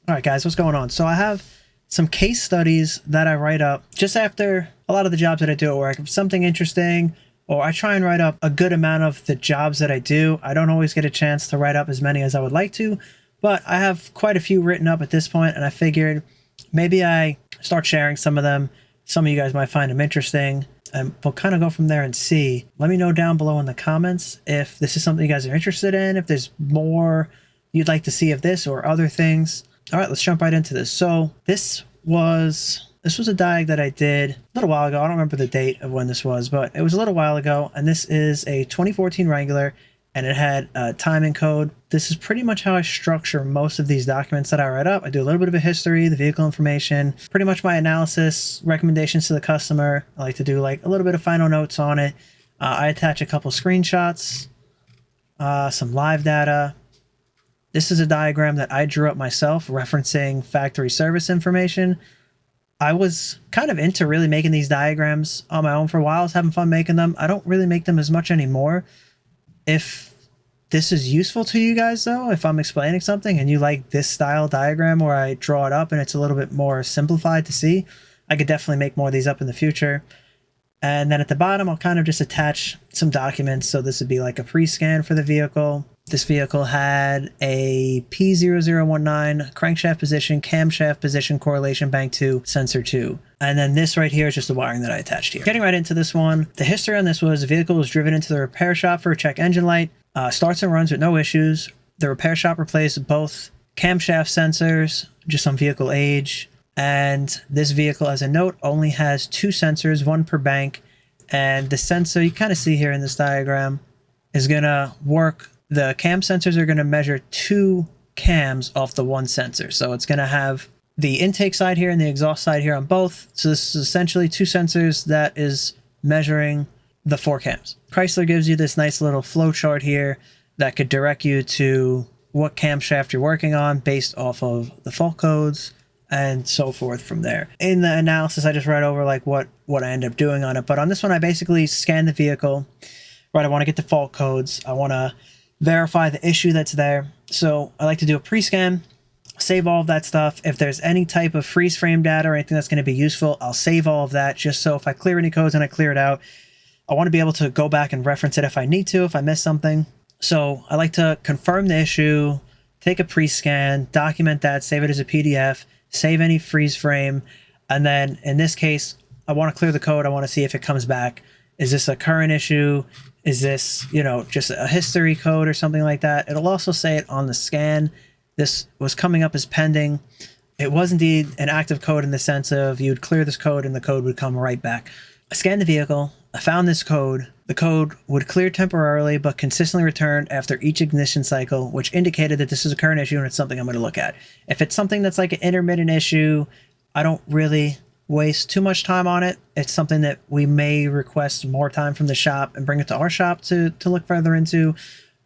All right, guys, what's going on? So I have some case studies that I write up just after a lot of the jobs that I do at work. If it's something interesting, or I try and write up a good amount of the jobs that I do. I don't always get a chance to write up as many as I would like to, but I have quite a few written up at this point, and I figured maybe I start sharing some of them. Some of you guys might find them interesting, and we'll kind of go from there and see. Let me know down below in the comments if this is something you guys are interested in, if there's more you'd like to see of this or other things. All right, let's jump right into this. So this was a diag that I did a little while ago. I don't remember the date of when this was, but it was a little while ago. And this is a 2014 Wrangler, and it had a timing code. This is pretty much how I structure most of these documents that I write up. I do a little bit of a history, the vehicle information, pretty much my analysis, recommendations to the customer. I like to do like a little bit of final notes on it. I attach a couple screenshots, some live data. This is a diagram that I drew up myself referencing factory service information. I was kind of into really making these diagrams on my own for a while. I was having fun making them. I don't really make them as much anymore. If this is useful to you guys though, if I'm explaining something and you like this style diagram where I draw it up and it's a little bit more simplified to see, I could definitely make more of these up in the future. And then at the bottom, I'll kind of just attach some documents. So this would be like a pre-scan for the vehicle. This vehicle had a P0019 crankshaft position, camshaft position, correlation bank 2, sensor 2. And then this right here is just the wiring that I attached here. Getting right into this one, the history on this was the vehicle was driven into the repair shop for a check engine light, starts and runs with no issues. The repair shop replaced both camshaft sensors, just on vehicle age. And this vehicle, as a note, only has 2 sensors, 1 per bank. And the sensor you kind of see here in this diagram is going to work. The cam sensors are going to measure 2 cams off the 1 sensor. So it's going to have the intake side here and the exhaust side here on both. So this is essentially 2 sensors that is measuring the 4 cams. Chrysler gives you this nice little flow chart here that could direct you to what camshaft you're working on based off of the fault codes and so forth from there. In the analysis, I just write over like what I end up doing on it. But on this one, I basically scan the vehicle. Right, I want to get the fault codes. I want to verify the issue that's there. So I like to do a pre-scan, save all of that stuff. If there's any type of freeze frame data or anything that's going to be useful, I'll save all of that just so if I clear any codes and I clear it out, I want to be able to go back and reference it if I need to, if I miss something. So I like to confirm the issue, take a pre-scan, document that, save it as a PDF, save any freeze frame, and then in this case, I want to clear the code. I want to see if it comes back. Is this a current issue? Is this, just a history code or something like that? It'll also say it on the scan. This was coming up as pending. It was indeed an active code in the sense of you'd clear this code and the code would come right back. I scanned the vehicle. I found this code. The code would clear temporarily but consistently return after each ignition cycle, which indicated that this is a current issue and it's something I'm going to look at. If it's something that's like an intermittent issue, I don't really waste too much time on it. It's something that we may request more time from the shop and bring it to our shop to look further into,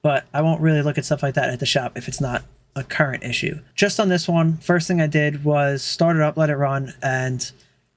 but I won't really look at stuff like that at the shop if it's not a current issue. Just on this one, first thing I did was start it up, let it run, and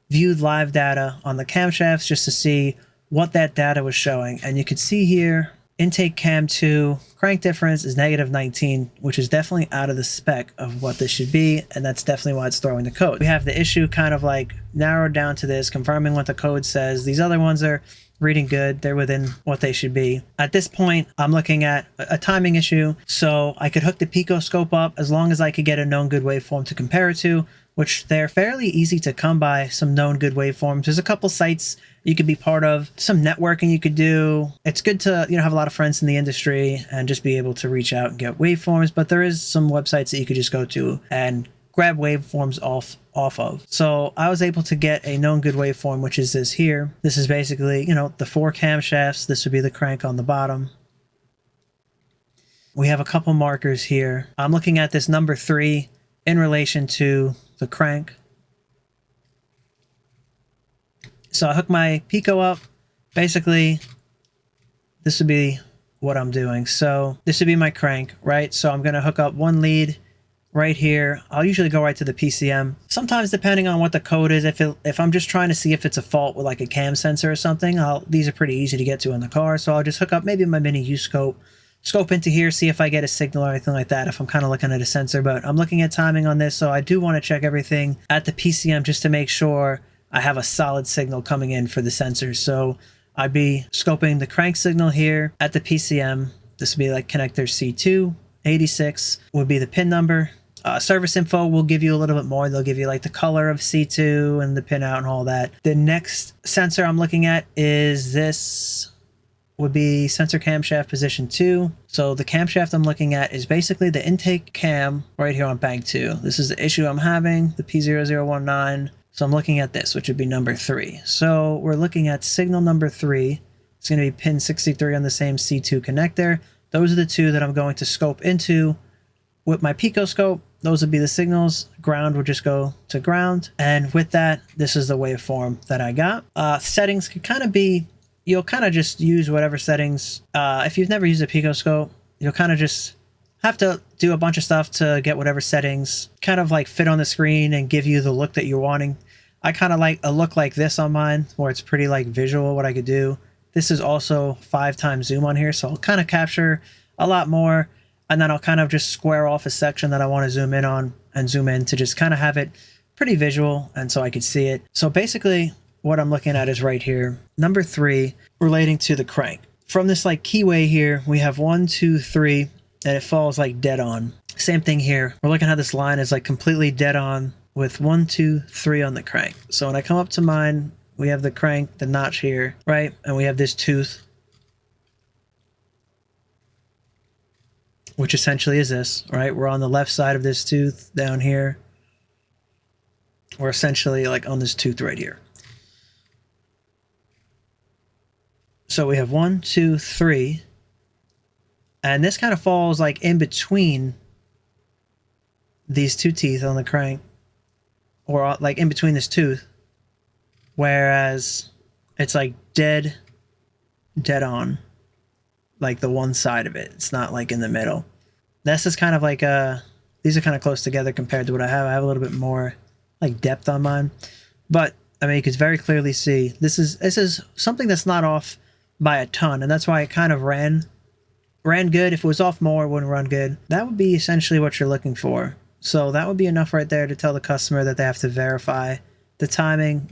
viewed live data on the camshafts just to see what that data was showing. And you could see here, intake cam 2, crank difference is -19, which is definitely out of the spec of what this should be, and that's definitely why it's throwing the code. We have the issue kind of like narrowed down to this, confirming what the code says. These other ones are reading good. They're within what they should be. At this point, I'm looking at a timing issue, so I could hook the Pico scope up as long as I could get a known good waveform to compare it to, which they're fairly easy to come by, some known good waveforms. There's a couple sites you could be part of, some networking you could do. It's good to have a lot of friends in the industry and just be able to reach out and get waveforms, but there is some websites that you could just go to and grab waveforms off of. So I was able to get a known good waveform, which is this here. This is basically, the 4 camshafts. This would be the crank on the bottom. We have a couple markers here. I'm looking at this number 3 in relation to the crank. So I hook my Pico up. Basically, this would be what I'm doing. So this would be my crank, right? So I'm going to hook up one lead right here. I'll usually go right to the PCM. Sometimes, depending on what the code is, if I'm just trying to see if it's a fault with like a cam sensor or something, these are pretty easy to get to in the car. So I'll just hook up maybe my mini U-scope scope into here, see if I get a signal or anything like that if I'm kind of looking at a sensor. But I'm looking at timing on this, so I do want to check everything at the PCM just to make sure I have a solid signal coming in for the sensors. So I'd be scoping the crank signal here at the PCM. This would be like connector C2, 86 would be the pin number. Service info will give you a little bit more. They'll give you like the color of C2 and the pin out and all that. The next sensor I'm looking at is this would be sensor camshaft position 2. So the camshaft I'm looking at is basically the intake cam right here on bank 2. This is the issue I'm having, the P0019. So I'm looking at this, which would be number 3. So we're looking at signal number 3. It's going to be pin 63 on the same C2 connector. Those are the two that I'm going to scope into with my picoscope. Those would be the signals. Ground would just go to ground. And with that, this is the waveform that I got. Settings could kind of be, you'll kind of just use whatever settings. If you've never used a picoscope, you'll kind of just have to do a bunch of stuff to get whatever settings kind of like fit on the screen and give you the look that you're wanting. I kind of like a look like this on mine, where it's pretty like visual what I could do. This is also 5x zoom on here, so I'll kind of capture a lot more, and then I'll kind of just square off a section that I want to zoom in on and zoom in to just kind of have it pretty visual and so I could see it. So basically what I'm looking at is right here, number 3, relating to the crank. From this like keyway here, we have 1, 2, 3, and it falls like dead on. Same thing here. We're looking at how this line is like completely dead on with 1, 2, 3 on the crank. So when I come up to mine, we have the crank, the notch here, right? And we have this tooth, which essentially is this, right? We're on the left side of this tooth down here. We're essentially like on this tooth right here. So we have 1, 2, 3. And this kind of falls like in between these two teeth on the crank, or like in between this tooth. Whereas it's like dead on, like the one side of it. It's not like in the middle. This is kind of like these are kind of close together compared to what I have. I have a little bit more like depth on mine, but I mean, you can very clearly see this is something that's not off by a ton, and that's why it kind of ran good. If it was off more, it wouldn't run good. That would be essentially what you're looking for. So that would be enough right there to tell the customer that they have to verify the timing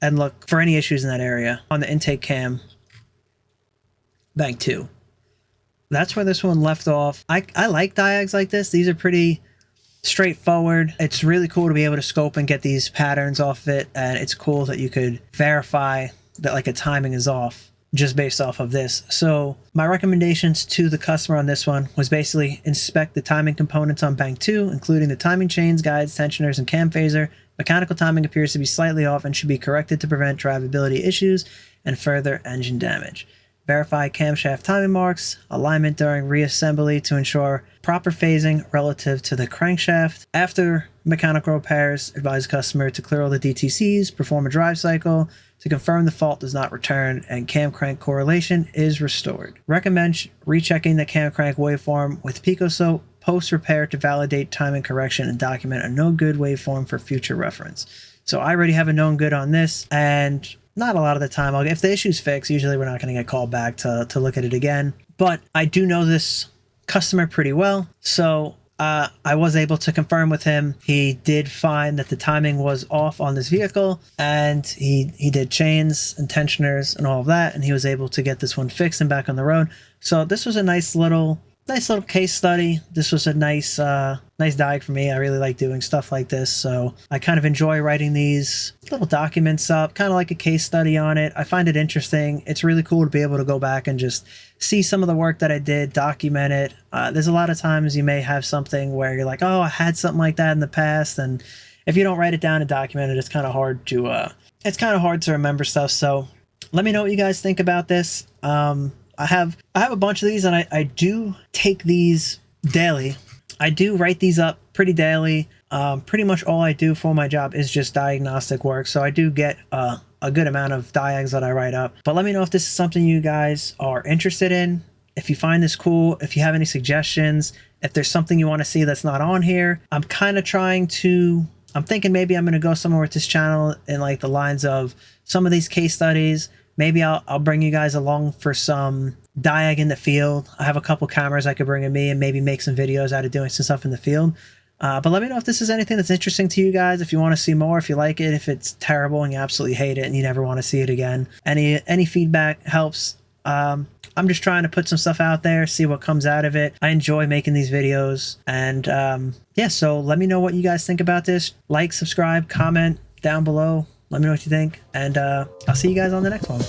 and look for any issues in that area on the intake cam bank 2. That's where this one left off. I like diags like this. These are pretty straightforward. It's really cool to be able to scope and get these patterns off it, and it's cool that you could verify that like a timing is off just based off of this. So my recommendations to the customer on this one was basically inspect the timing components on bank 2, including the timing chains, guides, tensioners, and cam phaser. Mechanical timing appears to be slightly off and should be corrected to prevent drivability issues and further engine damage. Verify camshaft timing marks, alignment during reassembly to ensure proper phasing relative to the crankshaft. After mechanical repairs, advise customer to clear all the DTCs, perform a drive cycle to confirm the fault does not return and cam crank correlation is restored. Recommend rechecking the cam crank waveform with picoscope post-repair to validate timing correction and document a no good waveform for future reference. So I already have a known good on this, and not a lot of the time, if the issue's fixed, usually we're not going to get called back to look at it again. But I do know this customer pretty well, so I was able to confirm with him. He did find that the timing was off on this vehicle, and he did chains and tensioners and all of that, and he was able to get this one fixed and back on the road. So this was a nice little case study. This was a nice diag for me. I really like doing stuff like this, so I kind of enjoy writing these little documents up, kind of like a case study on it. I find it interesting. It's really cool to be able to go back and just see some of the work that I did, document it. There's a lot of times you may have something where you're like, oh, I had something like that in the past, and if you don't write it down and document it, it's kind of hard to remember stuff. So let me know what you guys think about this. I have a bunch of these, and I do take these daily. I do write these up pretty daily. Pretty much all I do for my job is just diagnostic work, so I do get a good amount of diags that I write up. But let me know if this is something you guys are interested in, if you find this cool, if you have any suggestions, if there's something you want to see that's not on here. I'm thinking maybe I'm going to go somewhere with this channel in like the lines of some of these case studies. Maybe I'll bring you guys along for some diag in the field. I have a couple cameras I could bring in me and maybe make some videos out of doing some stuff in the field. But let me know if this is anything that's interesting to you guys, if you want to see more, if you like it, if it's terrible and you absolutely hate it and you never want to see it again. Any feedback helps. I'm just trying to put some stuff out there, see what comes out of it. I enjoy making these videos. And yeah, so let me know what you guys think about this. Like, subscribe, comment down below. Let me know what you think. And I'll see you guys on the next one.